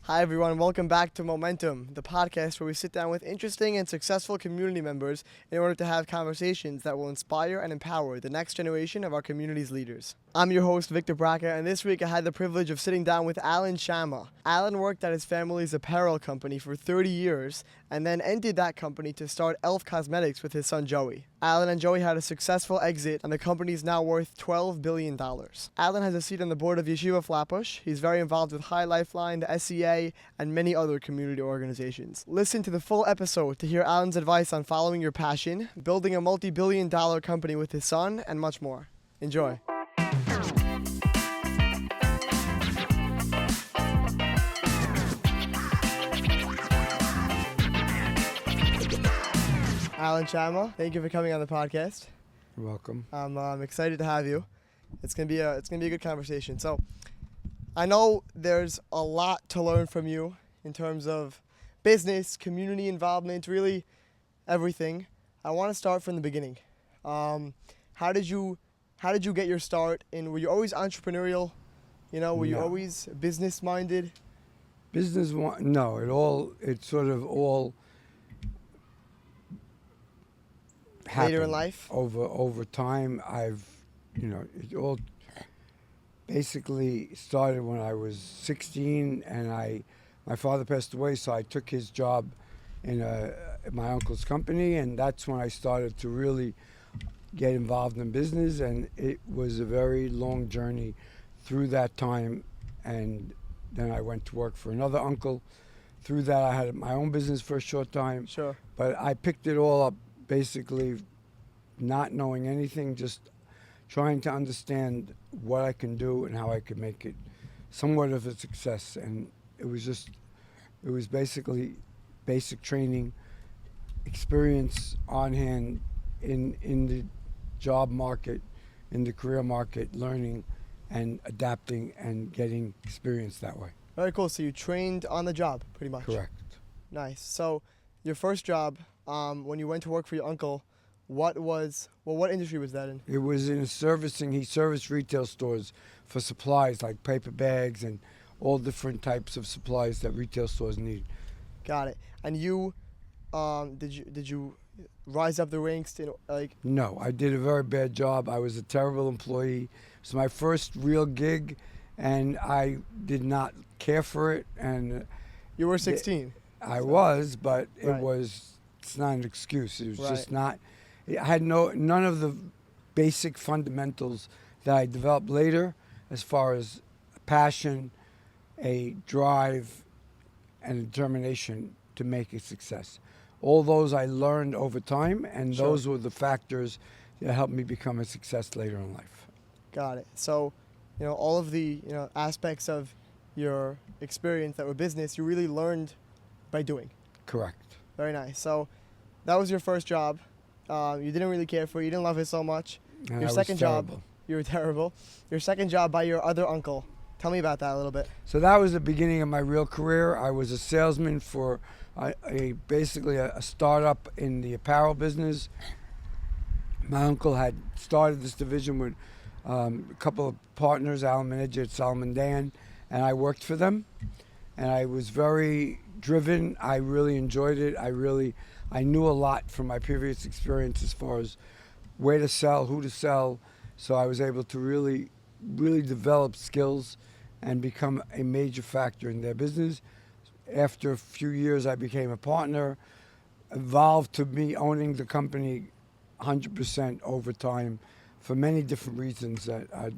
Hi everyone, welcome back to Momentum, the podcast where we sit down with interesting and successful community members in order to have conversations that will inspire and empower the next generation of our community's leaders. I'm your host, Victor Braca, and this week I had the privilege of sitting down with Alan Shamah. Alan worked at his family's apparel company for 30 years and then ended that company to start e.l.f. Cosmetics with his son Joey. Alan and Joey had a successful exit and the company is now worth $12 billion. Alan has a seat on the board of Yeshiva Flatbush. He's very involved with High Lifeline, the SEA, and many other community organizations. Listen to the full episode to hear Alan's advice on following your passion, building a multi-billion-dollar company with his son, and much more. Enjoy. Alan Shamah, thank you for coming on the podcast. You're welcome. I'm excited to have you. It's gonna be a good conversation. So, I know there's a lot to learn from you in terms of business, community involvement, really everything. I want to start from the beginning. How did you get your start? And were you always entrepreneurial? Were you always business minded? No, it sort of all happened. Later in life? Over time, it all basically started when I was 16, and my father passed away, so I took his job in my uncle's company, and that's when I started to really get involved in business, and it was a very long journey through that time, and then I went to work for another uncle. Through that, I had my own business for a short time. Sure. But I picked it all up basically not knowing anything, just trying to understand what I can do and how I could make it somewhat of a success. And it was basically basic training, experience on hand in the job market, in the career market, learning and adapting and getting experience that way. Very cool. So you trained on the job, pretty much. Correct. Nice. So your first job, when you went to work for your uncle, what industry was that in? It was in servicing. He serviced retail stores for supplies like paper bags and all different types of supplies that retail stores need. Got it. And you, did you rise up the ranks? No, I did a very bad job. I was a terrible employee. It was my first real gig, and I did not care for it. And you were 16. I was, but Right. it's not an excuse. It was Right. just not. I had none of the basic fundamentals that I developed later, as far as passion, a drive, and a determination to make a success. All those I learned over time, and Sure. those were the factors that helped me become a success later in life. Got it. So, all of the aspects of your experience that were business, you really learned by doing. Correct. Very nice. So, that was your first job. You didn't really care for it. You didn't love it so much. And Your I second was job, terrible. you were terrible. Your second job by your other uncle. Tell me about that a little bit. So that was the beginning of my real career. I was a salesman for basically a startup in the apparel business. My uncle had started this division with a couple of partners, Alan Manidja, Solomon Dan, and I worked for them. And I was very driven. I really enjoyed it. I knew a lot from my previous experience as far as where to sell, who to sell. So I was able to really develop skills and become a major factor in their business. After a few years, I became a partner, evolved to me owning the company 100% over time for many different reasons that I'd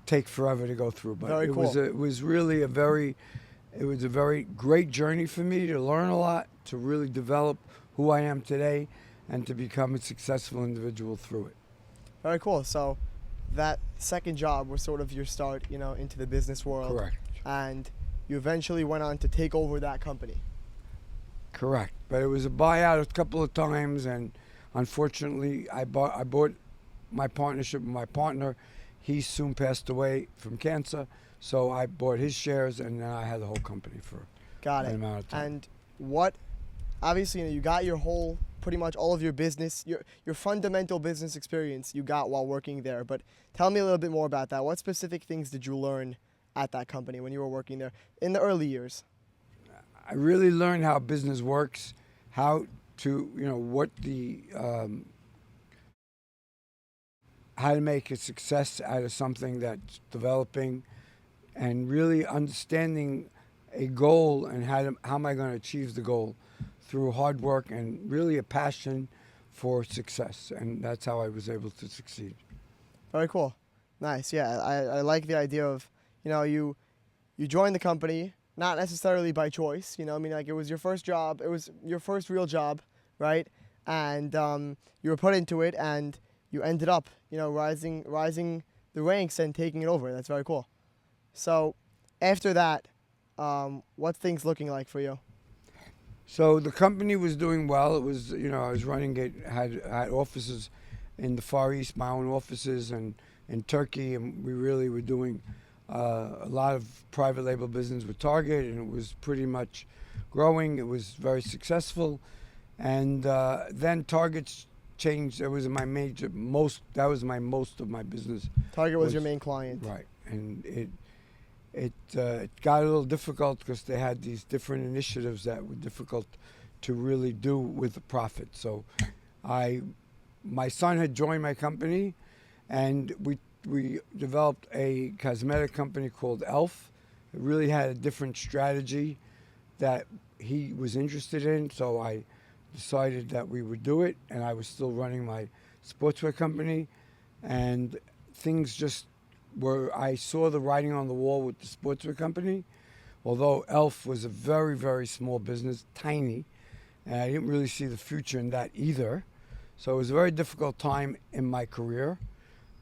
take forever to go through. But Very cool. it was really a very great journey for me to learn a lot, to really develop who I am today, and to become a successful individual through it. Very cool. So, that second job was sort of your start, into the business world. Correct. And you eventually went on to take over that company. Correct. But it was a buyout a couple of times, and unfortunately, I bought my partnership with my partner. He soon passed away from cancer, so I bought his shares, and then I had the whole company for Got an it. amount of time. And obviously, you got your whole, pretty much all of your business, your fundamental business experience you got while working there. But tell me a little bit more about that. What specific things did you learn at that company when you were working there in the early years? I really learned how business works, how to, what how to make a success out of something that's developing, and really understanding a goal and how am I going to achieve the goal through hard work and really a passion for success. And that's how I was able to succeed. Very cool. Nice. Yeah, I like the idea of, you joined the company, not necessarily by choice, I mean, like, it was your first job, it was your first real job, right? And you were put into it, and you ended up, rising the ranks and taking it over. That's very cool. So after that, what's things looking like for you? So the company was doing well. It was, I was running it, had offices in the Far East, my own offices, and in Turkey, and we really were doing a lot of private label business with Target, and it was pretty much growing. It was very successful, and then Target's changed. That was my most of my business. Target was your main client, right? And it got a little difficult because they had these different initiatives that were difficult to really do with the profit. So my son had joined my company, and we developed a cosmetic company called e.l.f. It really had a different strategy that he was interested in, so I decided that we would do it, and I was still running my sportswear company, and things just I saw the writing on the wall with the sportswear company. Although e.l.f. was a very, very small business, tiny, and I didn't really see the future in that either. So it was a very difficult time in my career,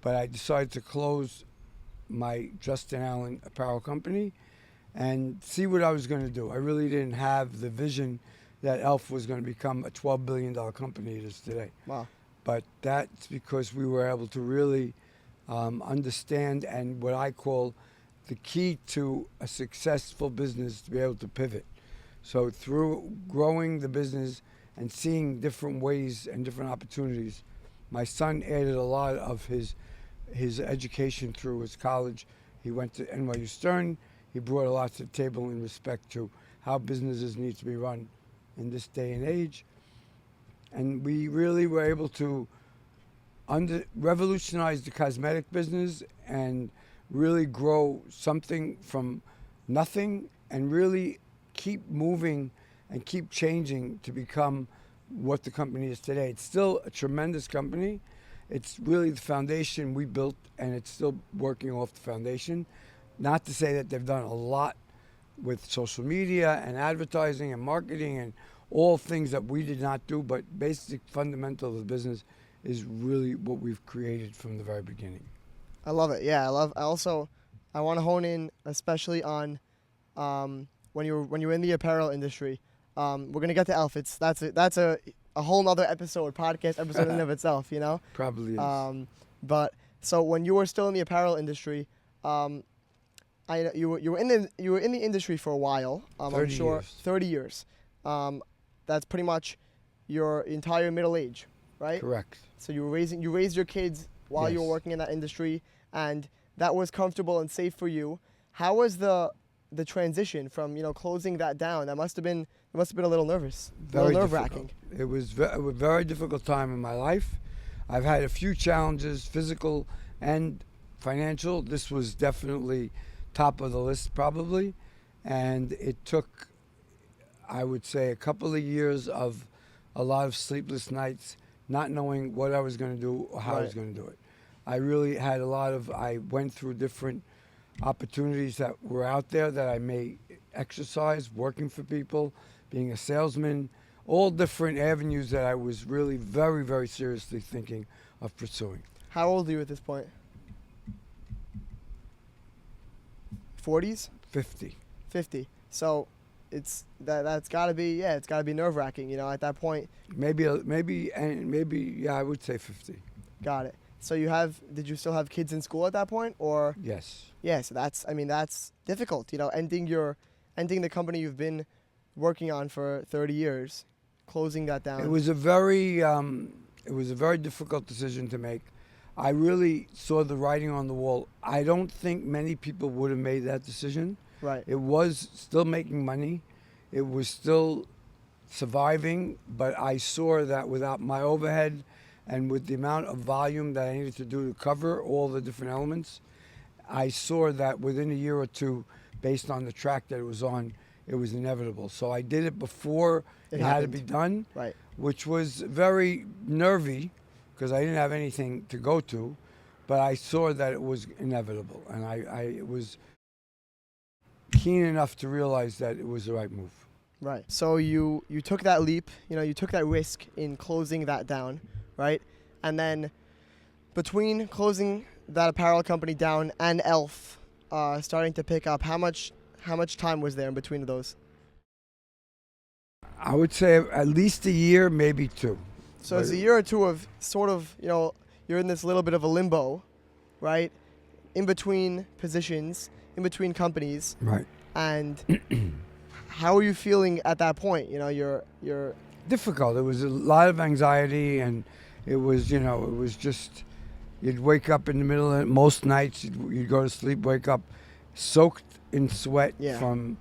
but I decided to close my Justin Allen apparel company and see what I was going to do. I really didn't have the vision that e.l.f. was going to become a $12 billion company it is today. Wow. But that's because we were able to really understand, and what I call the key to a successful business, to be able to pivot. So through growing the business and seeing different ways and different opportunities, my son added a lot of his education through his college. He went to NYU Stern. He brought a lot to the table in respect to how businesses need to be run in this day and age. And we really were able to revolutionize the cosmetic business and really grow something from nothing and really keep moving and keep changing to become what the company is today. It's still a tremendous company. It's really the foundation we built, and it's still working off the foundation. Not to say that they've done a lot with social media and advertising and marketing and all things that we did not do, but basic fundamental of the business is really what we've created from the very beginning. I love it. Yeah, I want to hone in especially on when you're in the apparel industry. We're gonna get to e.l.f. That's a whole nother podcast episode in and of itself. Probably is. But so when you were still in the apparel industry, you were in the industry for a while. 30 I'm sure years. 30 years. That's pretty much your entire middle age, right? Correct. So you raised your kids while you were working in that industry, and that was comfortable and safe for you. How was the transition from closing that down? It must have been a little nerve-wracking. It was a very difficult time in my life. I've had a few challenges, physical and financial. This was definitely top of the list, probably, and it took, I would say, a couple of years of a lot of sleepless nights, not knowing what I was going to do or how I was going to do it. I really had I went through different opportunities that were out there that I may exercise, working for people, being a salesman, all different avenues that I was really very, very seriously thinking of pursuing. How old are you at this point? 40s? 50. 50. So that's got to be nerve-wracking, at that point. Maybe, yeah, I would say 50. Got it. So did you still have kids in school at that point, or? Yes. Yeah, so that's difficult, ending the company you've been working on for 30 years, closing that down. It was a very difficult decision to make. I really saw the writing on the wall. I don't think many people would have made that decision. Right. It was still making money. It was still surviving, but I saw that without my overhead and with the amount of volume that I needed to do to cover all the different elements, I saw that within a year or two, based on the track that it was on, it was inevitable. So I did it before it had to be done, Right. which was very nervy because I didn't have anything to go to, but I saw that it was inevitable, and I was keen enough to realize that it was the right move. Right. So you took that leap, you took that risk in closing that down, right? And then between closing that apparel company down and e.l.f. Starting to pick up, how much time was there in between those? I would say at least a year, maybe two. So it's a year or two of sort of, you're in this little bit of a limbo, right? In between positions, in between companies. Right. And how are you feeling at that point? You're difficult. It was a lot of anxiety, and it was just, you'd wake up in the middle of most nights, you'd go to sleep, wake up soaked in sweat from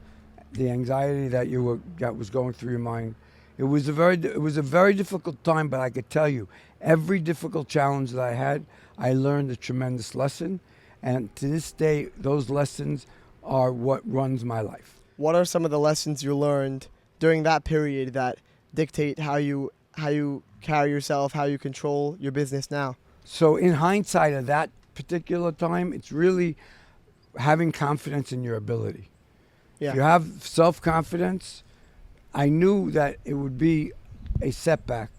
the anxiety that was going through your mind. It was a very difficult time, but I could tell you, every difficult challenge that I had, I learned a tremendous lesson, and to this day, those lessons are what runs my life. What are some of the lessons you learned during that period that dictate how you carry yourself, how you control your business now? So in hindsight of that particular time, it's really having confidence in your ability. Yeah. If you have self-confidence, I knew that it would be a setback,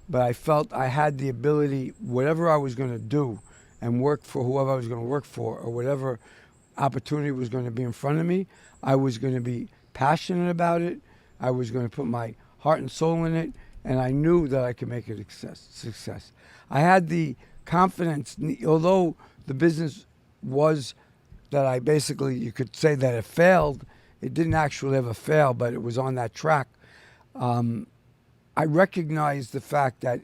but I felt I had the ability, whatever I was going to do and work for whoever I was going to work for, or whatever opportunity was going to be in front of me, I was going to be passionate about it. I was going to put my heart and soul in it, and I knew that I could make it a success. I had the confidence, although the business was that I basically, you could say that it failed. It didn't actually ever fail, but it was on that track. I recognized the fact that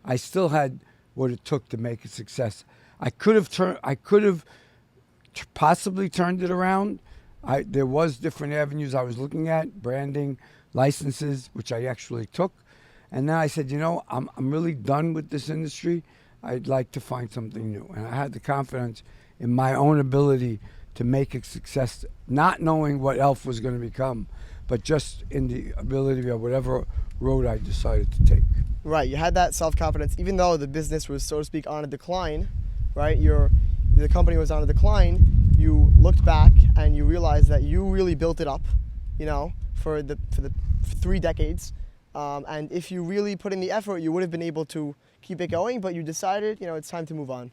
I still had what it took to make a success. I could have possibly turned it around. There was different avenues I was looking at, branding, licenses, which I actually took. And then I said, I'm really done with this industry. I'd like to find something new. And I had the confidence in my own ability to make a success, not knowing what e.l.f. was going to become, but just in the ability of whatever road I decided to take. Right. You had that self-confidence, even though the business was, so to speak, on a decline, right? The company was on a decline. You looked back and you realized that you really built it up, for 3 decades. And if you really put in the effort, you would have been able to keep it going, but you decided, it's time to move on.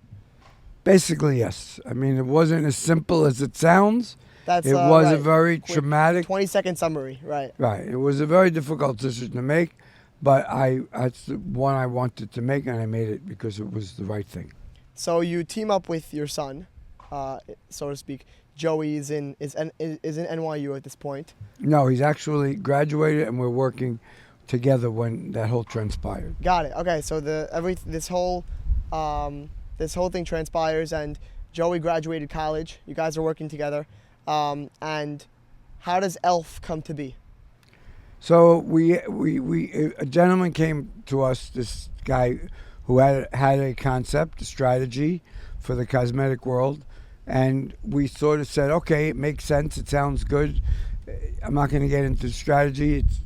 Basically, yes. I mean, it wasn't as simple as it sounds. It was right. a very Quick traumatic 20-second summary, right? Right. It was a very difficult decision to make, but that's the one I wanted to make, and I made it because it was the right thing. So you team up with your son, so to speak. Joey is in NYU at this point. No, he's actually graduated, and we're working together when that whole transpired. Got it. Okay, so this whole thing transpires, and Joey graduated college. You guys are working together, and how does e.l.f. come to be? So a gentleman came to us, this guy who had a concept, a strategy for the cosmetic world, and we sort of said, okay, it makes sense, it sounds good. I'm not going to get into strategy, it's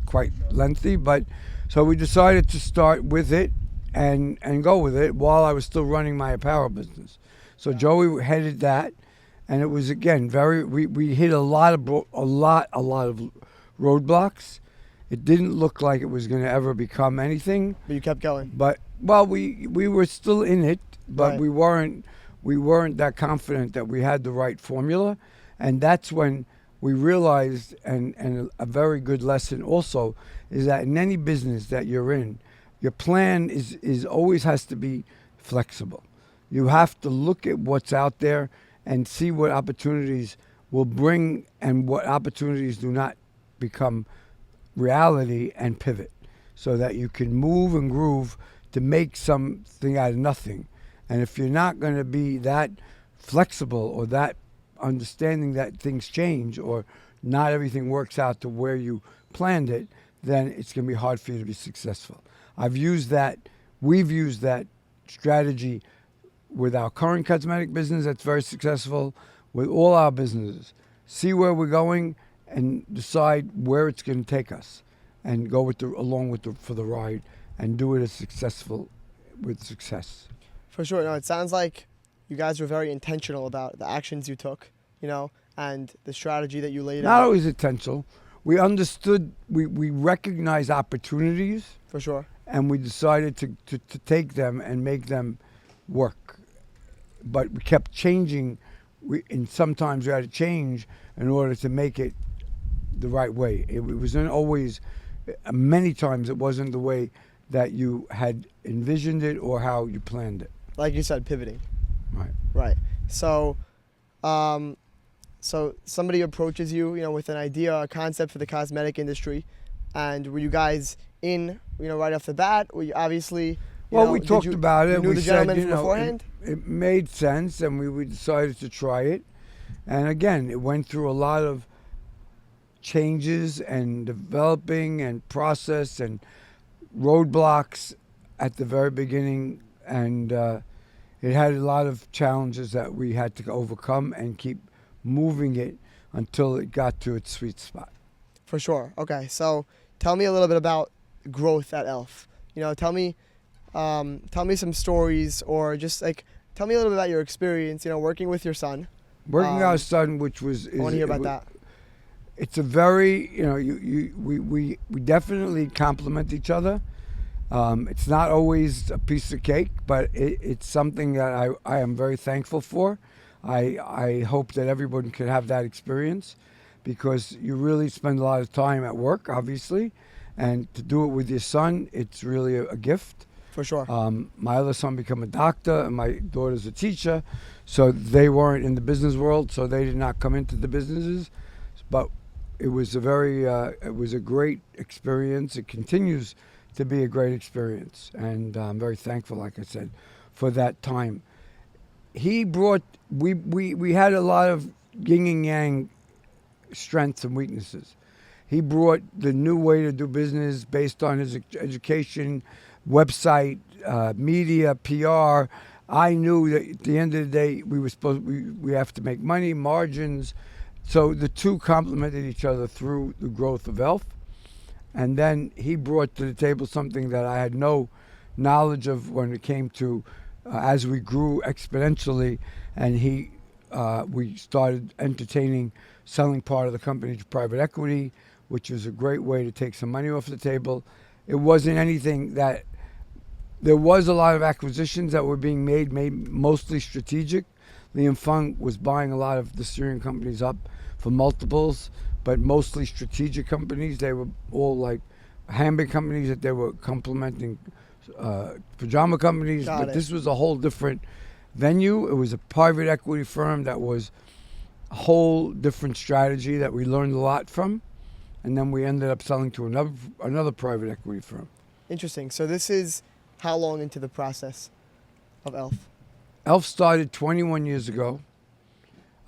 quite lengthy, but so we decided to start with it and go with it while I was still running my apparel business. So Joey headed that, and it was, again, we hit a lot of roadblocks. It didn't look like it was going to ever become anything. But you kept going. But we were still in it, but Right. we weren't that confident that we had the right formula, and that's when we realized, and a very good lesson also, is that in any business that you're in, your plan is always has to be flexible. You have to look at what's out there and see what opportunities will bring and what opportunities do not become reality, and pivot so that you can move and groove to make something out of nothing. And if you're not going to be that flexible or that understanding that things change or not everything works out to where you planned it, then it's going to be hard for you to be successful. We've used that strategy with our current cosmetic business that's very successful, with all our businesses. See where we're going and decide where it's going to take us and go for the ride and do it with success. For sure. No, it sounds like you guys were very intentional about the actions you took, and the strategy that you laid out. Not always intentional. We understood, we recognized opportunities. For sure. And we decided to take them and make them work. But we kept changing, and sometimes we had to change in order to make it the right way. It wasn't always, many times it wasn't the way that you had envisioned it or how you planned it. Like you said, pivoting. Right. So, so somebody approaches you, with an idea, a concept for the cosmetic industry, and were you guys in, right off the bat? Were you obviously? We talked about it. You knew the gentleman said, beforehand. It made sense, and we decided to try it. And again, it went through a lot of changes and developing and process and roadblocks at the very beginning, and it had a lot of challenges that we had to overcome and keep moving it until it got to its sweet spot. For sure. Okay, so tell me a little bit about growth at e.l.f. Tell me some stories, or just tell me a little bit about your experience. Working with your son. Working with our son, which was. I want to hear about that. It's a very, we definitely complement each other. It's not always a piece of cake, but it's something that I am very thankful for. I hope that everyone could have that experience, because you really spend a lot of time at work, obviously, and to do it with your son, it's really a gift. For sure. My other son became a doctor, and my daughter's a teacher, so they weren't in the business world, so they did not come into the businesses, but it was a great experience. It continues to be a great experience, and I'm very thankful, like I said, for that time. He brought, we had a lot of yin and yang strengths and weaknesses. He brought the new way to do business based on his education, website, media, PR. I knew that at the end of the day, we have to make money, margins. So the two complemented each other through the growth of e.l.f. And then he brought to the table something that I had no knowledge of when it came to, as we grew exponentially, and we started entertaining selling part of the company to private equity, which was a great way to take some money off the table. It wasn't anything that, there was a lot of acquisitions that were being made mostly strategic. Liam Fung was buying a lot of the Syrian companies up for multiples, but mostly strategic companies. They were all like handbag companies that they were complementing pajama companies. This was a whole different venue. It was a private equity firm that was a whole different strategy that we learned a lot from. And then we ended up selling to another private equity firm. Interesting. So this is how long into the process of e.l.f.? e.l.f. started 21 years ago.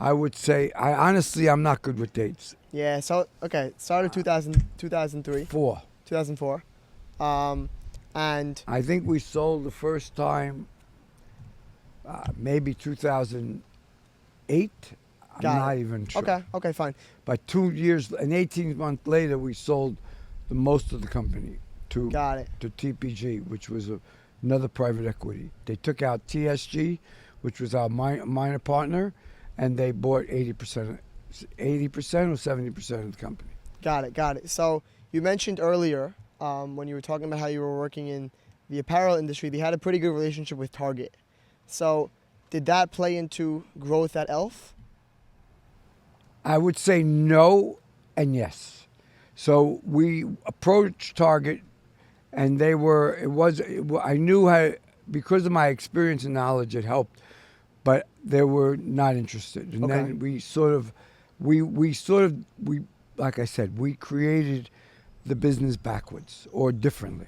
I would say, I'm not good with dates. Yeah, so, okay, started 2003. 2004. And I think we sold the first time maybe 2008. I'm not even sure. Okay, fine. But 2 years and 18 months later, we sold the most of the company to TPG, which was another private equity. They took out TSG, which was our minor partner, and they bought 80% or 70% of the company. Got it. So you mentioned earlier when you were talking about how you were working in the apparel industry, they had a pretty good relationship with Target. So did that play into growth at e.l.f.? I would say no and yes. So we approached Target, and I knew how, because of my experience and knowledge, it helped, but they were not interested. And then we like I said, we created the business backwards or differently.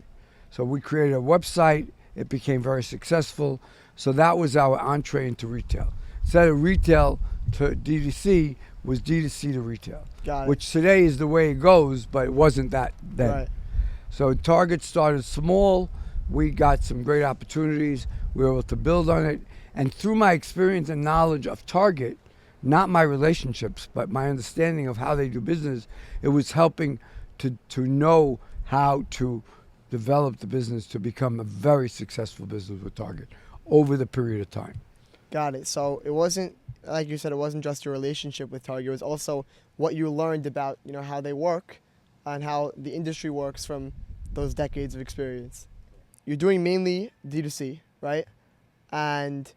So we created a website It became very successful. So that was our entree into retail. Instead of retail to D2C, was D2C to retail. Got it. Which today is the way it goes, but it wasn't that then. Right. So Target started small. We got some great opportunities. We were able to build on it. And through my experience and knowledge of Target, not my relationships, but my understanding of how they do business, it was helping to know how to develop the business to become a very successful business with Target over the period of time. Got it. So it wasn't, like you said, it wasn't just your relationship with Target. It was also what you learned about, how they work and how the industry works from those decades of experience. You're doing mainly D2C, right? And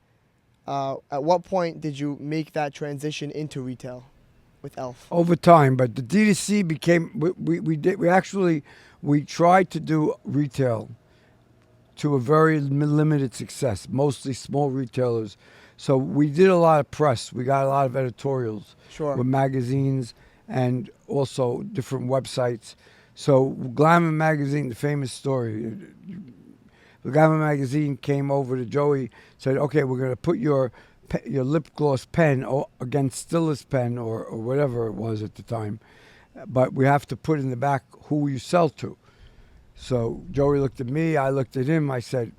at what point did you make that transition into retail with e.l.f? Over time, but the D2C became, we tried to do retail to a very limited success, mostly small retailers. So we did a lot of press. We got a lot of editorials with magazines and also different websites. So Glamour Magazine, the famous story, the Glamour Magazine came over to Joey, said, okay, we're going to put your lip gloss pen against Stillis pen or whatever it was at the time, but we have to put in the back who you sell to. So Joey looked at me, I looked at him, I said,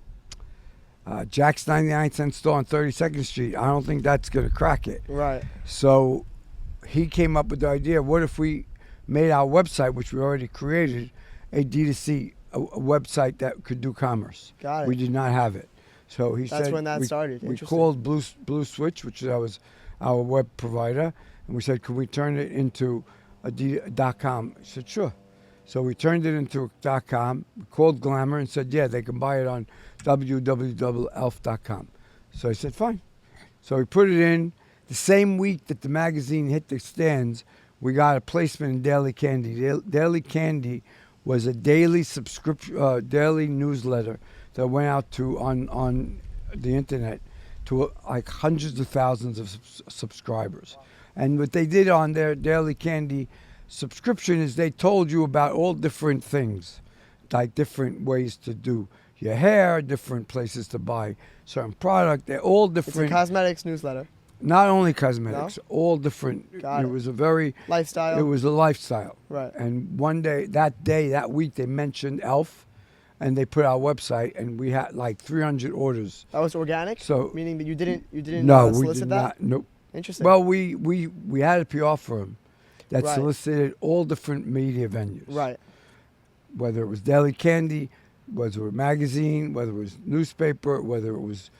Jack's 99-cent store on 32nd Street, I don't think that's going to crack it. Right. So he came up with the idea, what if we made our website, which we already created, a D2C, a website that could do commerce. Got it. We did not have it. So he That's said, when that started. We called Blue Switch, which was our web provider, and we said, could we turn it into a .com? He said, sure. So we turned it into a .com, we called Glamour and said, yeah, they can buy it on www.e.l.f.com. So I said, fine. So we put it in. The same week that the magazine hit the stands, we got a placement in Daily Candy. Daily Candy was a daily daily newsletter that went out to on the internet to like hundreds of thousands of subscribers. And what they did on their Daily Candy subscription is they told you about all different things, like different ways to do your hair, different places to buy certain product. They're all different. It's a cosmetics newsletter. Not only cosmetics, all different. Got it. It was a very lifestyle. It was a lifestyle. Right. And one day, that week, they mentioned e.l.f. and they put our website, and we had like 300 orders. That was organic. So meaning that you didn't no, solicit we did that? not. Nope. Interesting. Well, we had a PR firm that Right. solicited all different media venues. Right. Whether it was Daily Candy, whether it was magazine, whether it was newspaper, whether it was,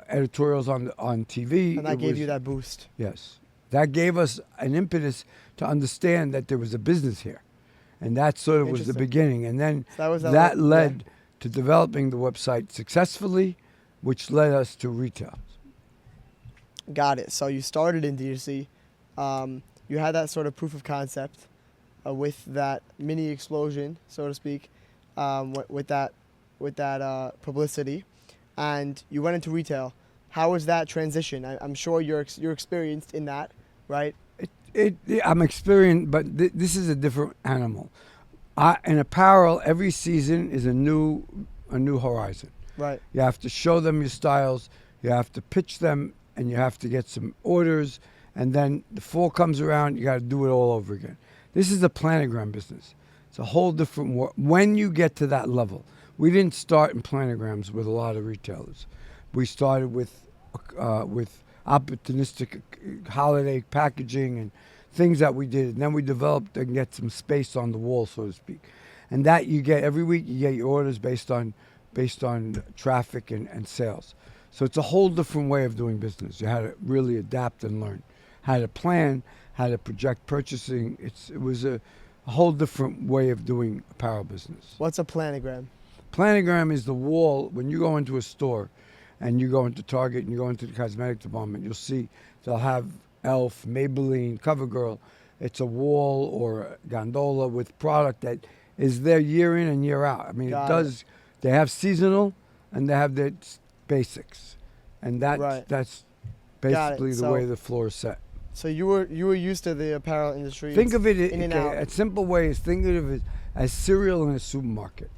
editorials on TV. And that gave you that boost. Yes. That gave us an impetus to understand that there was a business here. And that sort of was the Interesting. beginning. And then So that led to developing the website successfully, which led us to retail. Got it. So you started in D2C. You had that sort of proof of concept with that mini explosion, so to speak, with that publicity, and you went into retail. How was that transition? I'm sure you're experienced in that, right? I'm experienced, but this is a different animal. In apparel, every season is a new horizon. Right. You have to show them your styles. You have to pitch them, and you have to get some orders. And then the fall comes around, you got to do it all over again. This is a planogram business. It's a whole different world. When you get to that level, we didn't start in planograms with a lot of retailers. We started with opportunistic holiday packaging and things that we did. And then we developed and get some space on the wall, so to speak. And that you get every week, you get your orders based on traffic and sales. So it's a whole different way of doing business. You had to really adapt and learn. How to plan, how to project purchasing. It was a whole different way of doing apparel business. What's a planogram? Planogram is the wall. When you go into a store and you go into Target and you go into the cosmetic department, you'll see they'll have e.l.f., Maybelline, CoverGirl. It's a wall or a gondola with product that is there year in and year out. I mean, they have seasonal and they have their basics. And that's basically the way the floor is set. So you were used to the apparel industry. Think of it in and out. A simple way is think of it as cereal in a supermarket.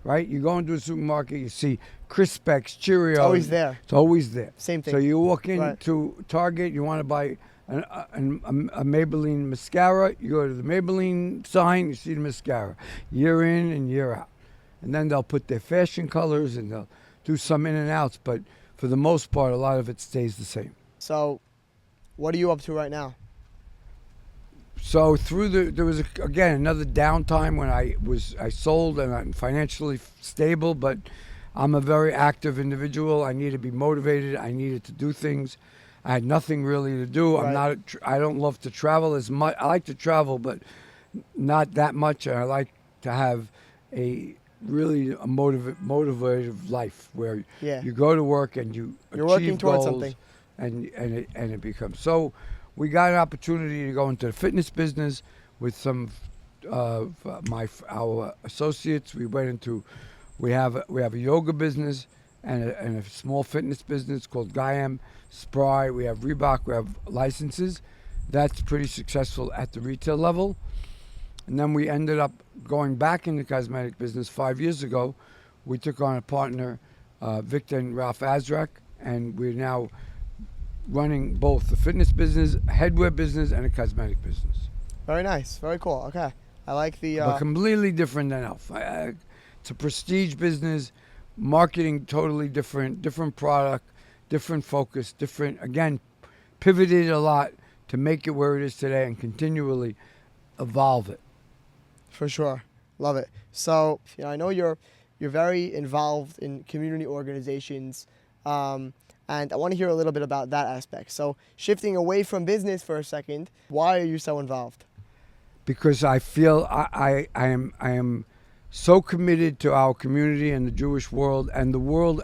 right? You go into a supermarket, you see Crispecks, Cheerios. It's always there. It's always there. Same thing. So you walk Right. into Target, you want to buy a Maybelline mascara, you go to the Maybelline sign, you see the mascara, year in and year out. And then they'll put their fashion colors and they'll do some in and outs, but for the most part, a lot of it stays the same. So, what are you up to right now? So there was again another downtime when I sold and I'm financially stable, but I'm a very active individual. I need to be motivated. I needed to do things. I had nothing really to do. Right. I don't love to travel as much. I like to travel, but not that much. And I like to have a motivative life where Yeah. you go to work and you're working towards goals, something. and it becomes so. We got an opportunity to go into the fitness business with some of our associates. We went into we have a yoga business and a small fitness business called Gaiam, Spry. We have Reebok. We have licenses. That's pretty successful at the retail level. And then we ended up going back in the cosmetic business 5 years ago. We took on a partner, Victor and Ralph Azrak, and we're now running both the fitness business, headwear business, and a cosmetic business. Very nice. Very cool. Okay. I like the. But completely different than e.l.f. It's a prestige business, marketing totally different product, different focus, again, pivoted a lot to make it where it is today and continually evolve it. For sure. Love it. So, I know you're very involved in community organizations. And I want to hear a little bit about that aspect. So, shifting away from business for a second, why are you so involved? Because I feel I am so committed to our community and the Jewish world and the world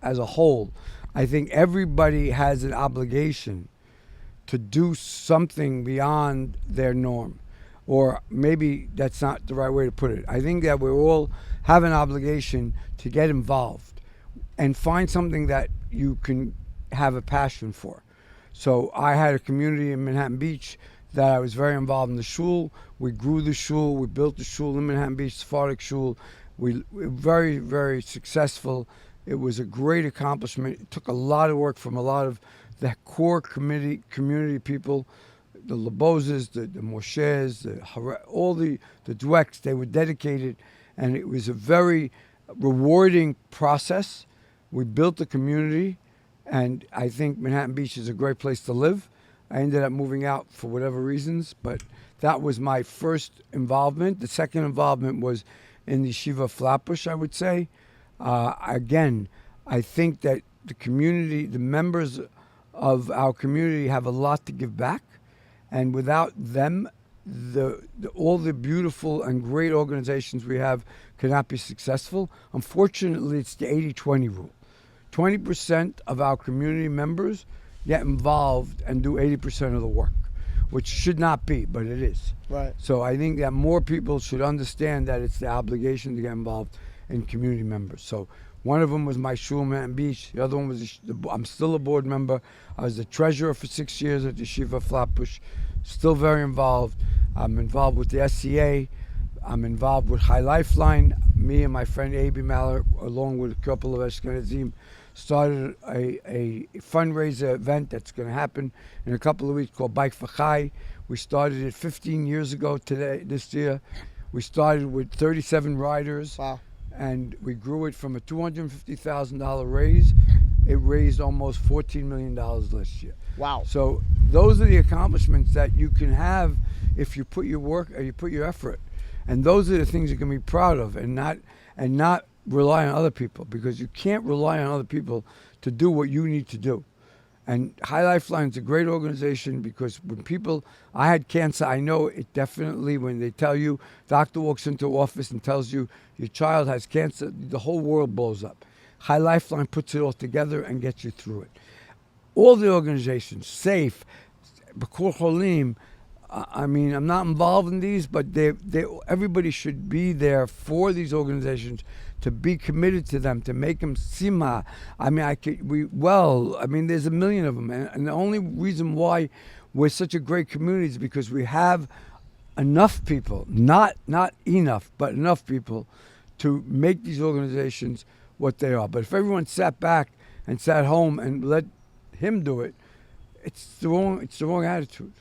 as a whole. I think everybody has an obligation to do something beyond their norm. Or maybe that's not the right way to put it. I think that we all have an obligation to get involved and find something that you can have a passion for. So I had a community in Manhattan Beach that I was very involved in the shul. We grew the shul. We built the shul in Manhattan Beach, Sephardic shul. We were very, very successful. It was a great accomplishment. It took a lot of work from a lot of the core community people, the Lebozes, the Moshes, all the Dweeks. They were dedicated, and it was a very rewarding process. We built the community, and I think Manhattan Beach is a great place to live. I ended up moving out for whatever reasons, but that was my first involvement. The second involvement was in the Yeshiva Flatbush, I would say. Again, I think that the community, the members of our community have a lot to give back, and without them, all the beautiful and great organizations we have cannot be successful. Unfortunately, it's the 80-20 rule. 20% of our community members get involved and do 80% of the work, which should not be, but it is. Right. So I think that more people should understand that it's the obligation to get involved in community members. So one of them was my shul in Manhattan Beach. The other one was, I'm still a board member. I was the treasurer for 6 years at the Yeshiva Flatbush. Still very involved. I'm involved with the SCA. I'm involved with High Lifeline. Me and my friend Abi Maller, along with a couple of Ashkenazim, started a fundraiser event that's going to happen in a couple of weeks called Bike for Chai. We started it 15 years ago this year. We started with 37 riders. Wow. And we grew it from a $250,000 raise. It raised almost $14 million last year. Wow. So those are the accomplishments that you can have if you put your work or you put your effort. And those are the things you can be proud of, and not rely on other people, because you can't rely on other people to do what you need to do. And High Lifeline is a great organization because I had cancer, I know it definitely, when they tell you, doctor walks into office and tells you your child has cancer, the whole world blows up. High Lifeline puts it all together and gets you through it. All the organizations, SAFE, B'Kol Cholim, I mean, I'm not involved in these, but everybody should be there for these organizations, to be committed to them, to make them sima. I mean, there's a million of them. And the only reason why we're such a great community is because we have enough people, not enough, but enough people to make these organizations what they are. But if everyone sat back and sat home and let him do it, it's the wrong attitude.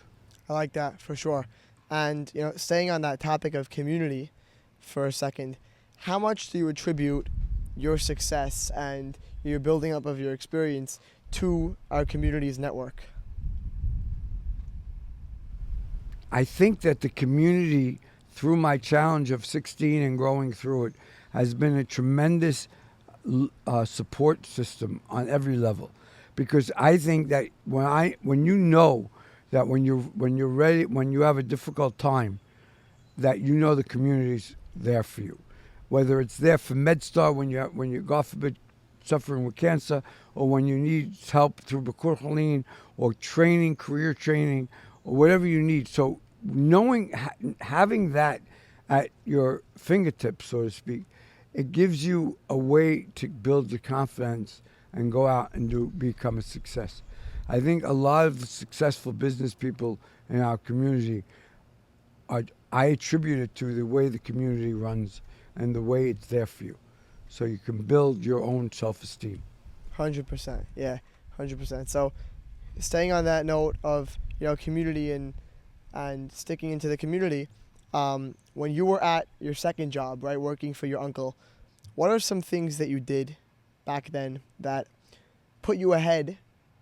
I like that for sure. And staying on that topic of community for a second, how much do you attribute your success and your building up of your experience to our community's network? I think that the community, through my challenge of 16 and growing through it, has been a tremendous support system on every level. Because I think that when you know that when you're ready, when you have a difficult time, that the community's there for you. Whether it's there for MedStar when you God forbid suffering with cancer, or when you need help through Bikur Chalin, or training, career training, or whatever you need. So having that at your fingertips, so to speak, it gives you a way to build your confidence and go out and become a success. I think a lot of the successful business people in our community I attribute it to the way the community runs and the way it's there for you. So you can build your own self-esteem. 100%. Yeah, 100%. So staying on that note of community and sticking into the community, when you were at your second job, right, working for your uncle, what are some things that you did back then that put you ahead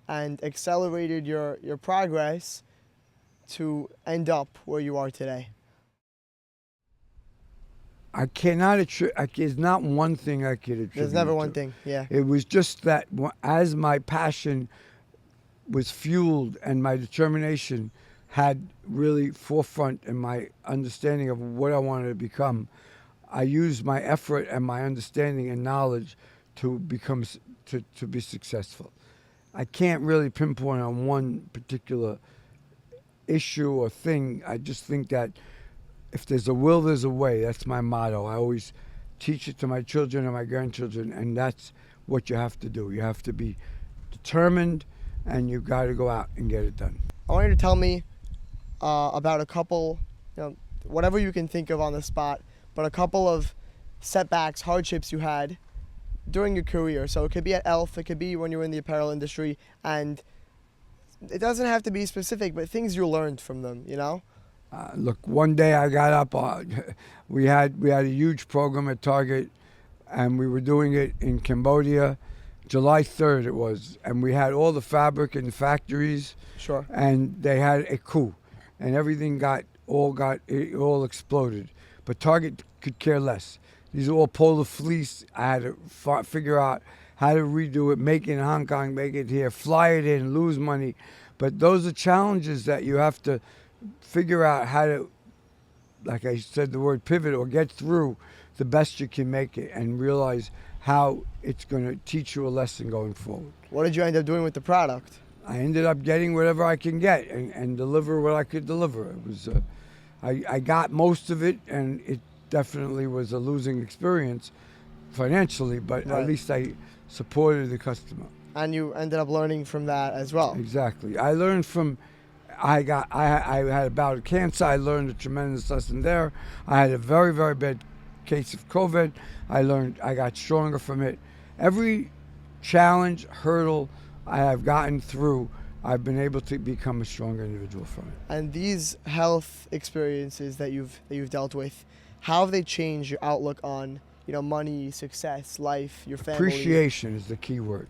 and accelerated your progress to end up where you are today? There's not one thing I could attribute. There's never one thing, yeah. It was just that as my passion was fueled and my determination had really forefront in my understanding of what I wanted to become, I used my effort and my understanding and knowledge to be successful. I can't really pinpoint on one particular issue or thing. I just think that if there's a will, there's a way. That's my motto. I always teach it to my children and my grandchildren, and that's what you have to do. You have to be determined, and you got to go out and get it done. I want you to tell me about a couple, whatever you can think of on the spot, but a couple of setbacks, hardships you had during your career. So it could be at e.l.f., it could be when you were in the apparel industry, and it doesn't have to be specific, but things you learned from them, Look, one day I got up. We had a huge program at Target, and we were doing it in Cambodia. July 3rd it was, and we had all the fabric in the factories. Sure. And they had a coup, and everything it all exploded. But Target could care less. These are all polar fleece. I had to figure out how to redo it, make it in Hong Kong, make it here, fly it in, lose money. But those are challenges that you have to figure out how to, like I said, the word pivot, or get through the best you can make it, and realize how it's going to teach you a lesson going forward. What did you end up doing with the product? I ended up getting whatever I can get and deliver what I could deliver. It was, I got most of it, and it definitely was a losing experience financially, but Right. At least I supported the customer. And you ended up learning from that as well. Exactly. I learned from, I had a bout of cancer. I learned a tremendous lesson there. I had a very, very bad case of COVID. I got stronger from it. Every challenge, hurdle I have gotten through, I've been able to become a stronger individual from it. And these health experiences that you've dealt with, how have they changed your outlook on, money, success, life, your family? Appreciation is the key word.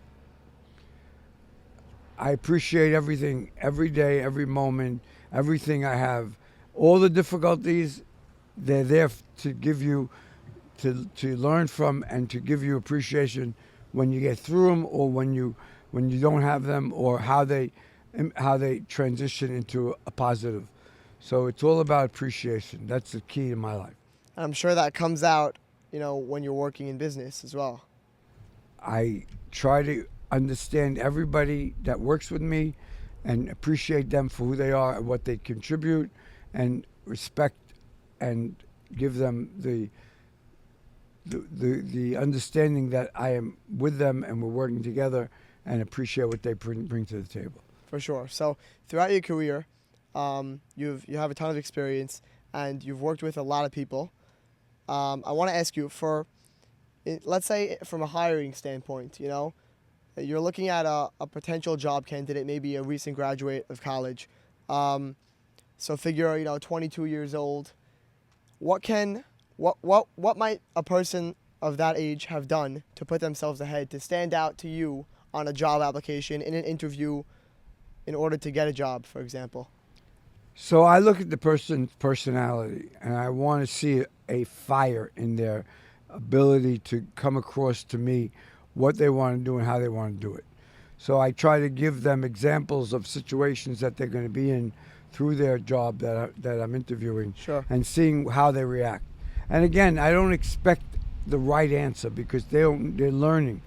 I appreciate everything, every day, every moment, everything I have. All the difficulties, they're there to give you, to learn from, and to give you appreciation when you get through them, or when you don't have them, or how they transition into a positive. So it's all about appreciation. That's the key to my life. And I'm sure that comes out, when you're working in business as well. I try to understand everybody that works with me and appreciate them for who they are and what they contribute, and respect and give them the understanding that I am with them and we're working together, and appreciate what they bring to the table. For sure. So throughout your career, you have a ton of experience, and you've worked with a lot of people. I want to ask you let's say from a hiring standpoint, you're looking at a potential job candidate, maybe a recent graduate of college. So figure, 22 years old. What might a person of that age have done to put themselves ahead, to stand out to you on a job application, in an interview, in order to get a job, for example? So I look at the person's personality, and I want to see a fire in their ability to come across to me what they want to do and how they want to do it. So I try to give them examples of situations that they're going to be in through their job that I'm interviewing, Sure. and seeing how they react. And again, I don't expect the right answer because they're learning.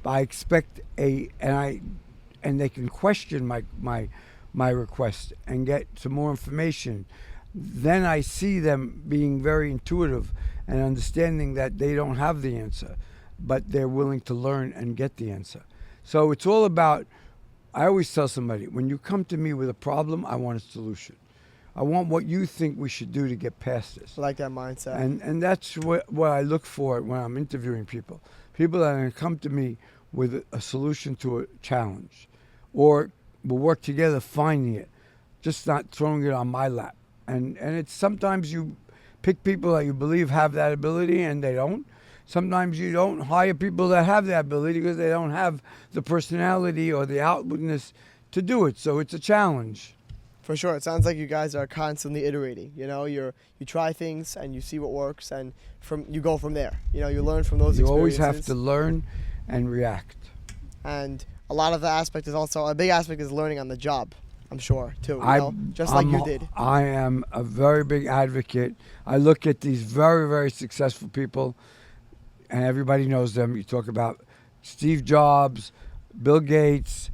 But I expect and they can question my request and get some more information. Then I see them being very intuitive and understanding that they don't have the answer, but they're willing to learn and get the answer. So it's all about, I always tell somebody, when you come to me with a problem, I want a solution. I want what you think we should do to get past this. I like that mindset. And that's what I look for when I'm interviewing people. People that are going to come to me with a solution to a challenge, or will work together finding it, just not throwing it on my lap. And it's sometimes you pick people that you believe have that ability and they don't. Sometimes you don't hire people that have that ability because they don't have the personality or the outwardness to do it. So it's a challenge. For sure. It sounds like you guys are constantly iterating. You try things and you see what works, and you go from there. You learn from those You experiences. always have to learn and react. And a lot of the aspect is also, a big aspect is learning on the job, I'm sure, too. Just like you did. I am a very big advocate. I look at these very, very successful people, and everybody knows them. You talk about Steve Jobs, Bill Gates,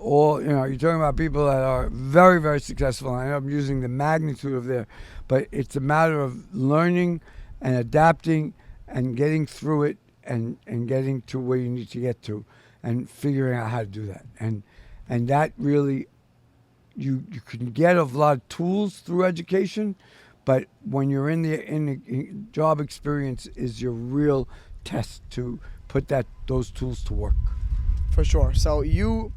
you're talking about people that are very, very successful. I know I'm using the magnitude of but it's a matter of learning and adapting and getting through it and getting to where you need to get to and figuring out how to do that. And that really, you can get a lot of tools through education, but when you're in the job experience is your real test to put those tools to work. For sure. So you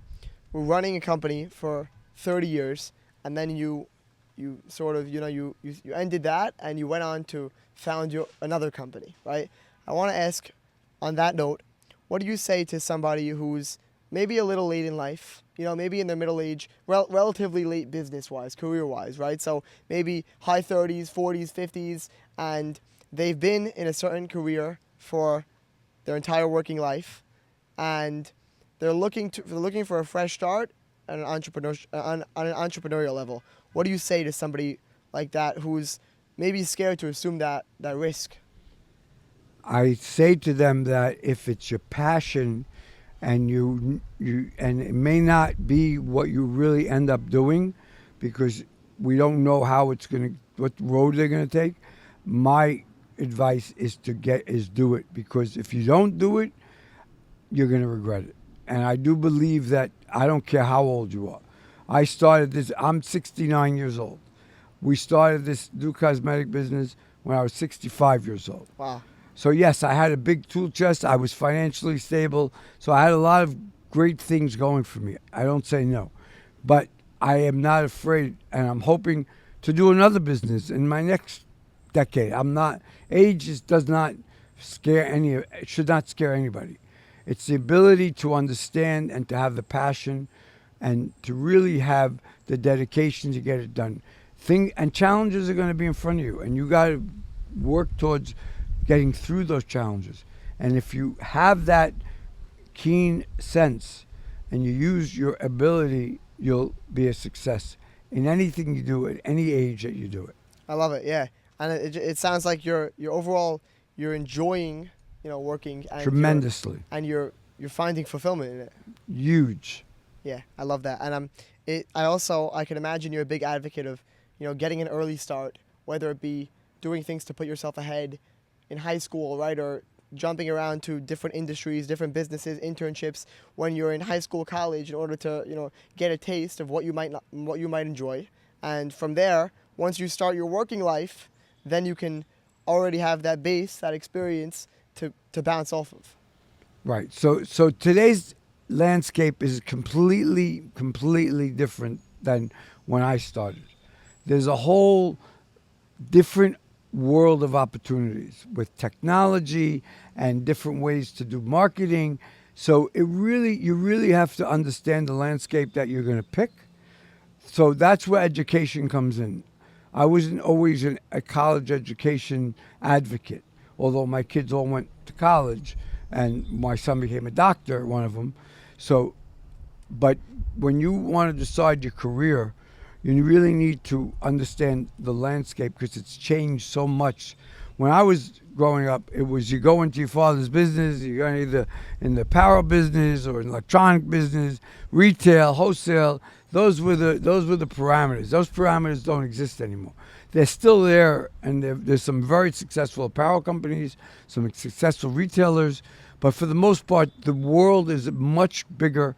were running a company for 30 years, and then you sort of, you ended that and you went on to found another company, right? I want to ask, on that note, what do you say to somebody who's maybe a little late in life, maybe in their middle age, relatively late business-wise, career-wise, right? So maybe high 30s, 40s, 50s, and they've been in a certain career for their entire working life, and they're looking for a fresh start on an entrepreneurial level. What do you say to somebody like that who's maybe scared to assume that risk? I say to them that if it's your passion, and you and it may not be what you really end up doing, because we don't know what road they're gonna take. My advice is do it, because if you don't do it, you're gonna regret it. And I do believe that, I don't care how old you are. I started this, I'm 69 years old. We started this new cosmetic business when I was 65 years old. Wow. So yes, I had a big tool chest. I was financially stable. So I had a lot of great things going for me. I don't say no. But I am not afraid, and I'm hoping to do another business in my next decade. Age does not should not scare anybody. It's the ability to understand and to have the passion and to really have the dedication to get it done. And challenges are going to be in front of you, and you got to work towards getting through those challenges. And if you have that keen sense and you use your ability, you'll be a success in anything you do at any age that you do it. I love it, yeah. And it sounds like you're enjoying, working. And tremendously. You're finding fulfillment in it. Huge. Yeah, I love that. And I can imagine you're a big advocate of, getting an early start, whether it be doing things to put yourself ahead in high school, right, or jumping around to different industries, different businesses, internships when you're in high school, college, in order to, get a taste of what you might enjoy. And from there, once you start your working life, then you can already have that base, that experience to bounce off of. Right. So today's landscape is completely different than when I started. There's a whole different world of opportunities with technology and different ways to do marketing. So you really have to understand the landscape that you're going to pick. So that's where education comes in. I wasn't always a college education advocate, although my kids all went to college, and my son became a doctor, one of them. So, but when you want to decide your career, you really need to understand the landscape because it's changed so much. When I was growing up, it was you go into your father's business, you go either in the apparel business or in electronic business, retail, wholesale. Those were the parameters. Those parameters don't exist anymore. They're still there, and there's some very successful apparel companies, some successful retailers, but for the most part, the world is much bigger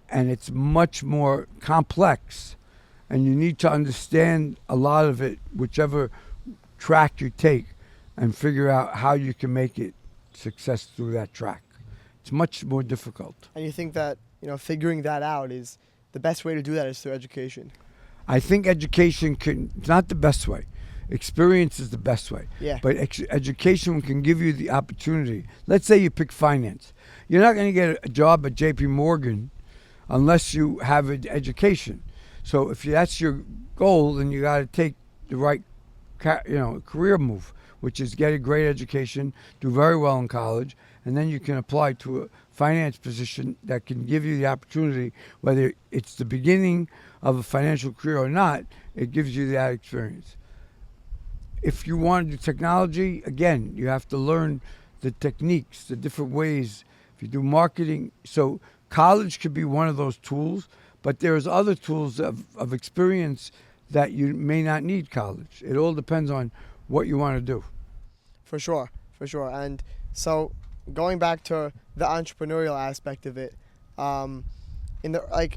and it's much more complex. And you need to understand a lot of it, whichever track you take, and figure out how you can make it success through that track. It's much more difficult. And you think that, figuring that out is the best way to do that is through education? I think education it's not the best way. Experience is the best way. Yeah. But education can give you the opportunity. Let's say you pick finance. You're not going to get a job at J.P. Morgan unless you have an education. So if that's your goal, then you got to take the right, career move, which is get a great education, do very well in college, and then you can apply to a finance position that can give you the opportunity, whether it's the beginning of a financial career or not, it gives you that experience. If you want to do technology, again, you have to learn the techniques, the different ways. If you do marketing, so college could be one of those tools, but there's other tools of experience that you may not need college. It all depends on what you want to do. For sure. And so going back to the entrepreneurial aspect of it, in the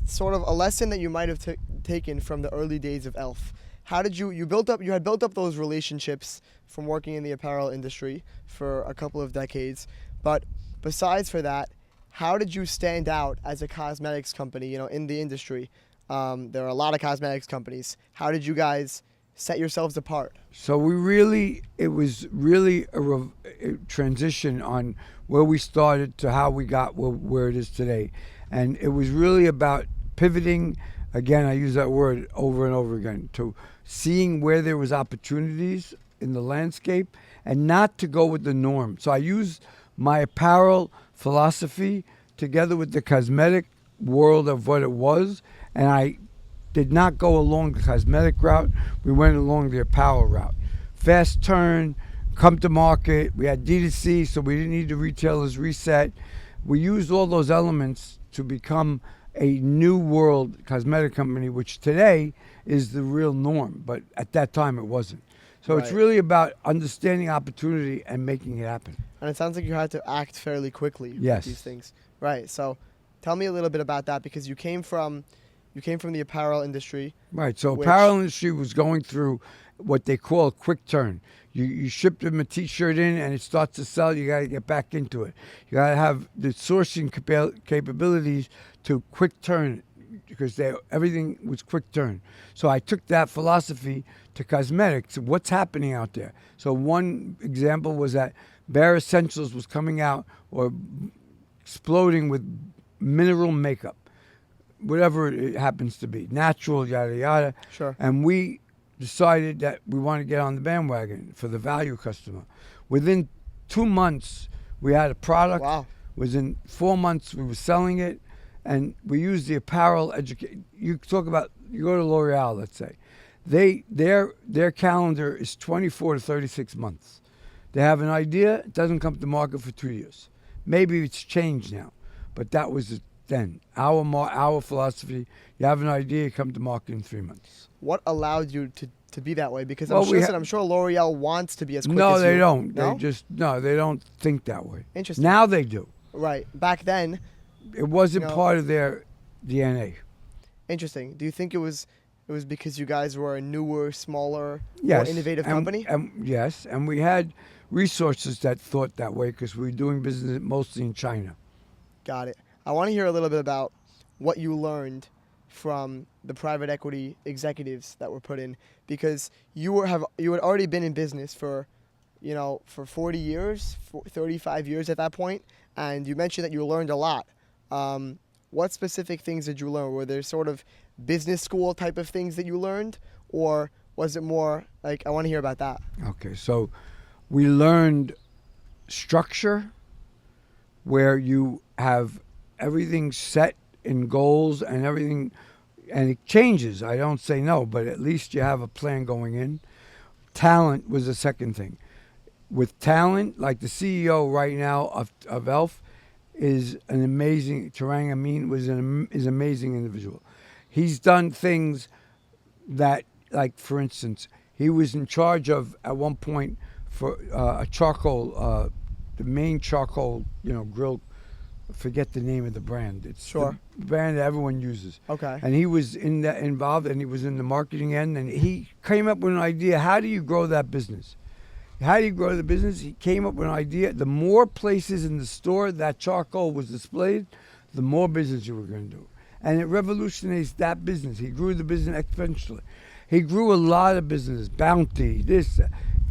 sort of a lesson that you might have taken from the early days of e.l.f. How did you had built up those relationships from working in the apparel industry for a couple of decades, but besides for that, how did you stand out as a cosmetics company, in the industry? There are a lot of cosmetics companies. How did you guys set yourselves apart? So it was really a transition on where we started to how we got where it is today. And it was really about pivoting, again, I use that word over and over again, to seeing where there was opportunities in the landscape and not to go with the norm. So I used my apparel philosophy together with the cosmetic world of what it was, and I did not go along the cosmetic route. We went along the apparel route. Fast turn, come to market. We had D2C, so we didn't need the retailers reset. We used all those elements to become a new world cosmetic company, which today is the real norm, but at that time it wasn't. So Right. It's really about understanding opportunity and making it happen. And it sounds like you had to act fairly quickly Yes. with these things. Right. So tell me a little bit about that, because you came from the apparel industry. Right. So Which- apparel industry was going through what they call a quick turn. You ship them a T-shirt in and it starts to sell. You got to get back into it. You got to have the sourcing capabilities to quick turn, because everything was quick turn. So I took that philosophy to cosmetics. What's happening out there? So one example was that Bare Essentials was coming out or exploding with mineral makeup, whatever it happens to be, natural, yada yada. Sure. And we decided that we want to get on the bandwagon for the value customer. Within 2 months, we had a product. Wow. Within 4 months, we were selling it, and we used the apparel education. You go to L'Oreal, let's say. Their calendar is 24 to 36 months. They have an idea, it doesn't come to market for 2 years. Maybe it's changed now, but that was it then. Our philosophy, you have an idea, you come to market in 3 months. What allowed you to be that way? Because Well, I'm sure L'Oreal wants to be as quick No, as they you. don't. No? They don't think that way. Interesting. Now they do. Right. Back then, It wasn't No. part of their DNA. interesting. Do you think it was it was because you guys were a newer, smaller, more Yes. innovative company? Yes, and we had resources that thought that way because we were doing business mostly in China. Got it. I want to hear a little bit about what you learned from the private equity executives that were put in, because you had already been in business for, for 40 years, 35 years at that point, and you mentioned that you learned a lot. What specific things did you learn? Were there sort of business school type of things that you learned, or was it more like, I want to hear about that? Okay, so we learned structure, where you have everything set in goals and everything, and it changes. I don't say no, but at least you have a plan going in. Talent was the second thing. With talent, like the CEO right now of e.l.f. is an amazing, Tarang Amin is an amazing individual. He's done things that, like for instance, he was in charge of at one point for a charcoal, the main charcoal, grill. Forget the name of the brand. It's Sure. the brand that everyone uses. Okay. And he was involved, and he was in the marketing end, and he came up with an idea. How do you grow that business? How do you grow the business? He came up with an idea. The more places in the store that charcoal was displayed, the more business you were going to do. And it revolutionized that business. He grew the business exponentially. He grew a lot of business, Bounty, this.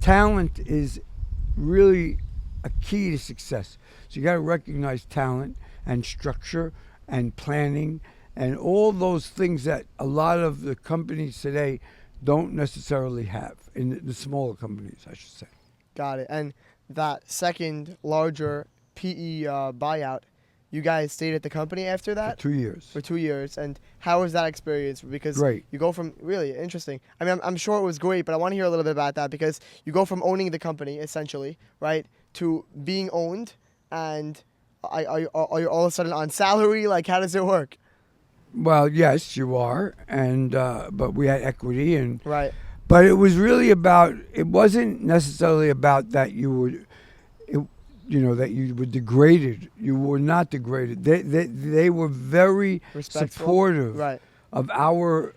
Talent is really a key to success. So you got to recognize talent and structure and planning and all those things that a lot of the companies today don't necessarily have, in the smaller companies, I should say. Got it. And that second larger PE buyout, you guys stayed at the company after that? For 2 years. For 2 years. And how was that experience? Because Great. you go from, really interesting. I mean, I'm sure it was great, but I want to hear a little bit about that, because you go from owning the company, essentially, right, to being owned, and are you all of a sudden on salary? Like, how does it work? Well, yes, you are, and but we had equity, and Right. but it was really about. It wasn't necessarily about that you would, that you were degraded. You were not degraded. They were very Respectful. supportive Right. of our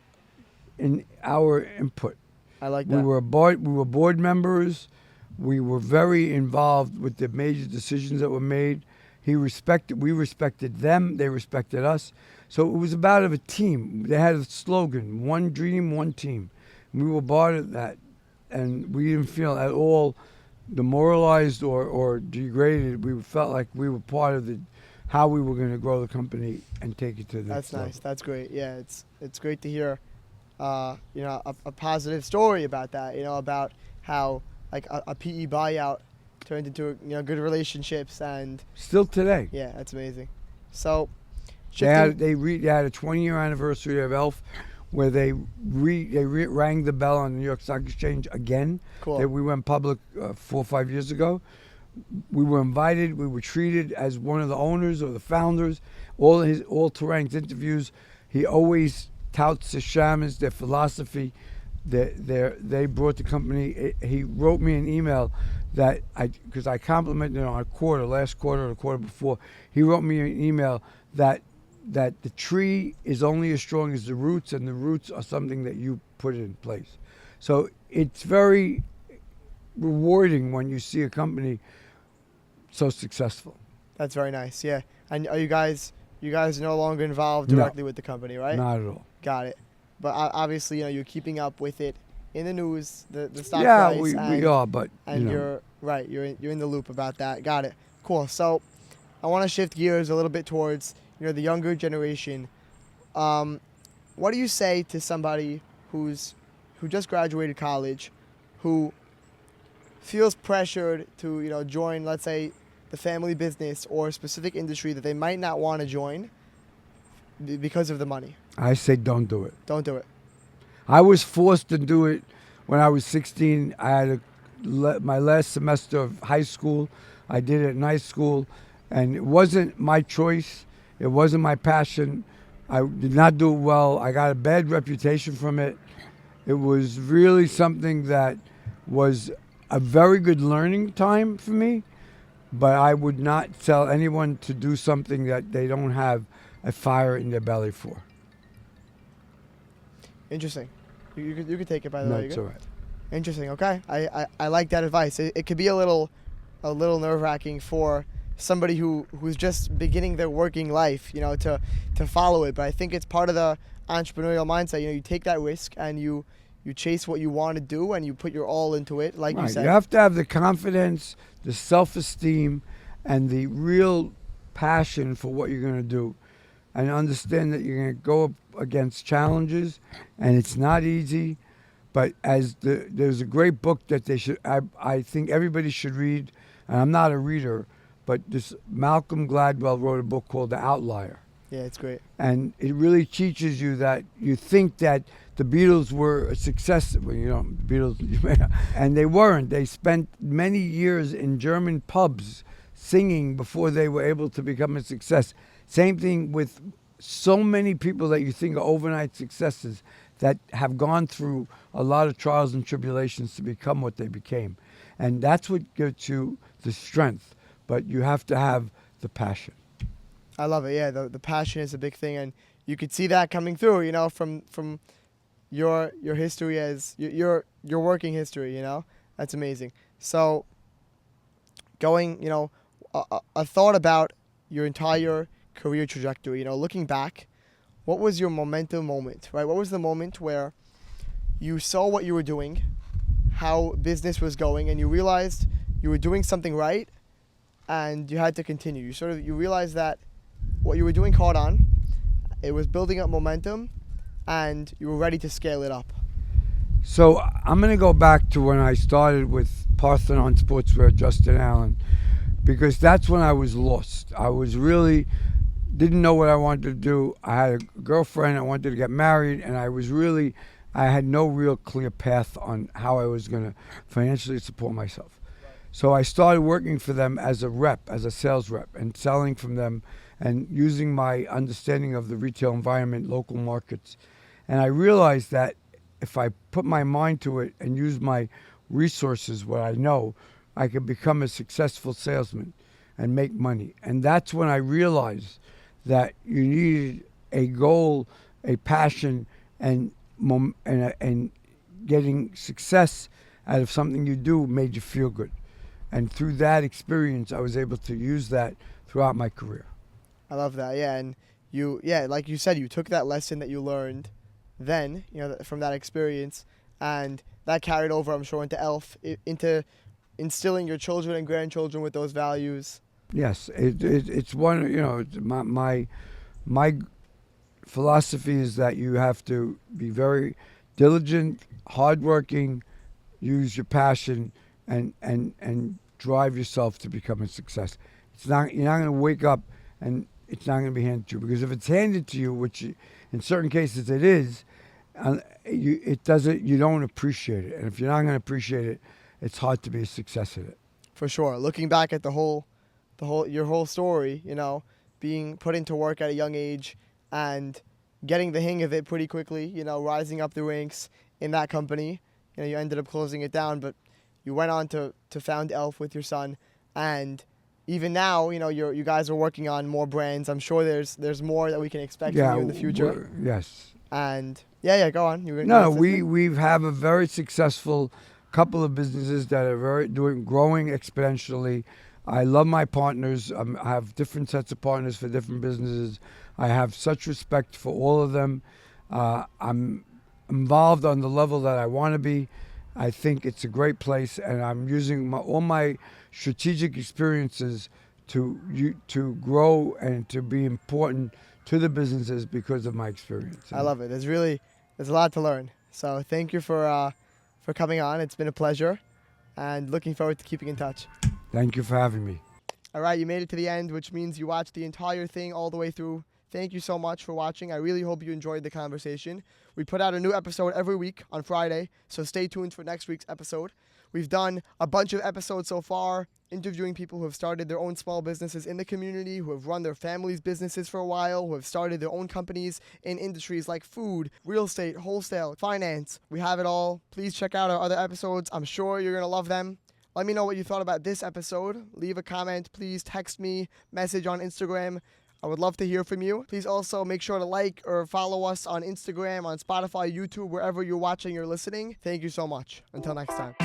input. I like that. We were board members. We were very involved with the major decisions that were made. We respected them. They respected us. So it was about a team. They had a slogan: "One dream, one team." We were part of that, and we didn't feel at all demoralized or degraded. We felt like we were part of how we were going to grow the company and take it to the next That's nice. level. That's great. Yeah, it's great to hear, a positive story about that. About how like a PE buyout turned into good relationships, and Still today. yeah, that's amazing. So, They had a 20-year anniversary of e.l.f. where they rang the bell on the New York Stock Exchange again. Cool. We went public 4 or 5 years ago. We were invited. We were treated as one of the owners or the founders. All Tarang's interviews, he always touts the Shamahs, their philosophy. They brought the company. He wrote me an email that because I complimented on last quarter or the quarter before. He wrote me an email that the tree is only as strong as the roots, and the roots are something that you put in place. So it's very rewarding when you see a company so successful. That's very nice. Yeah. And are you guys no longer involved directly with the company, right? Not at all. Got it. But obviously, you're keeping up with it in the news, the stock Yeah, price. we are, but And you're right. You're in the loop about that. Got it. Cool. So, I want to shift gears a little bit towards the younger generation. What do you say to somebody who just graduated college, who feels pressured to join, let's say, the family business or a specific industry that they might not want to join because of the money? I say don't do it. Don't do it. I was forced to do it when I was 16. I had my last semester of high school. I did it in high school, and it wasn't my choice. It wasn't my passion. I did not do it well. I got a bad reputation from it. It was really something that was a very good learning time for me, but I would not tell anyone to do something that they don't have a fire in their belly for. Interesting. You could take it, by the No, way. it's all right. Interesting. Okay. I like that advice. It could be a little nerve-wracking for somebody who's just beginning their working life, to follow it. But I think it's part of the entrepreneurial mindset. You take that risk and you chase what you want to do and you put your all into it, like you Right. said. You have to have the confidence, the self-esteem, and the real passion for what you're going to do, and understand that you're going to go up against challenges, and it's not easy. But there's a great book that I think everybody should read, and I'm not a reader, but this Malcolm Gladwell wrote a book called The Outlier. Yeah, it's great. And it really teaches you that you think that the Beatles were a success. Well, the Beatles, and they weren't. They spent many years in German pubs singing before they were able to become a success. Same thing with so many people that you think are overnight successes that have gone through a lot of trials and tribulations to become what they became. And that's what gives you the strength. But you have to have the passion. I love it. Yeah, the passion is a big thing, and you could see that coming through, from your history as your working history. That's amazing. So, going, a thought about your entire career trajectory. Looking back, what was your momentum moment, right? What was the moment where you saw what you were doing, how business was going, and you realized you were doing something right, and you had to continue. You realized that what you were doing caught on, it was building up momentum, and you were ready to scale it up. So I'm going to go back to when I started with Parthenon Sportswear, Justin Allen, because that's when I was lost. I was really didn't know what I wanted to do. I had a girlfriend. I wanted to get married, and I had no real clear path on how I was going to financially support myself. So I started working for them as a sales rep, and selling from them and using my understanding of the retail environment, local markets. And I realized that if I put my mind to it and use my resources, what I know, I could become a successful salesman and make money. And that's when I realized that you needed a goal, a passion, and getting success out of something you do made you feel good. And through that experience, I was able to use that throughout my career. I love that. Yeah, and like you said, you took that lesson that you learned then, from that experience, and that carried over, I'm sure, into e.l.f., into instilling your children and grandchildren with those values. Yes, it's one. My philosophy is that you have to be very diligent, hardworking, use your passion, and drive yourself to become a success. You're not going to wake up and it's not going to be handed to you, because if it's handed to you, which in certain cases it is, you don't appreciate it, and if you're not going to appreciate it, it's hard to be a success at it. For sure. Looking back at your whole story, being put into work at a young age and getting the hang of it pretty quickly, rising up the ranks in that company. You ended up closing it down, but you went on to found e.l.f. with your son, and even now, you guys are working on more brands. I'm sure there's more that we can expect from you in the future. Yes. And go on. We have a very successful couple of businesses that are growing exponentially. I love my partners. I have different sets of partners for different businesses. I have such respect for all of them. I'm involved on the level that I want to be. I think it's a great place, and I'm using all my strategic experiences to grow and to be important to the businesses because of my experience. I love it. There's a lot to learn. So thank you for coming on. It's been a pleasure, and looking forward to keeping in touch. Thank you for having me. All right, you made it to the end, which means you watched the entire thing all the way through. Thank you so much for watching. I really hope you enjoyed the conversation. We put out a new episode every week on Friday, so stay tuned for next week's episode. We've done a bunch of episodes so far, interviewing people who have started their own small businesses in the community, who have run their families' businesses for a while, who have started their own companies in industries like food, real estate, wholesale, finance. We have it all. Please check out our other episodes. I'm sure you're going to love them. Let me know what you thought about this episode. Leave a comment. Please text me, message on Instagram. I would love to hear from you. Please also make sure to like or follow us on Instagram, on Spotify, YouTube, wherever you're watching or listening. Thank you so much. Until next time.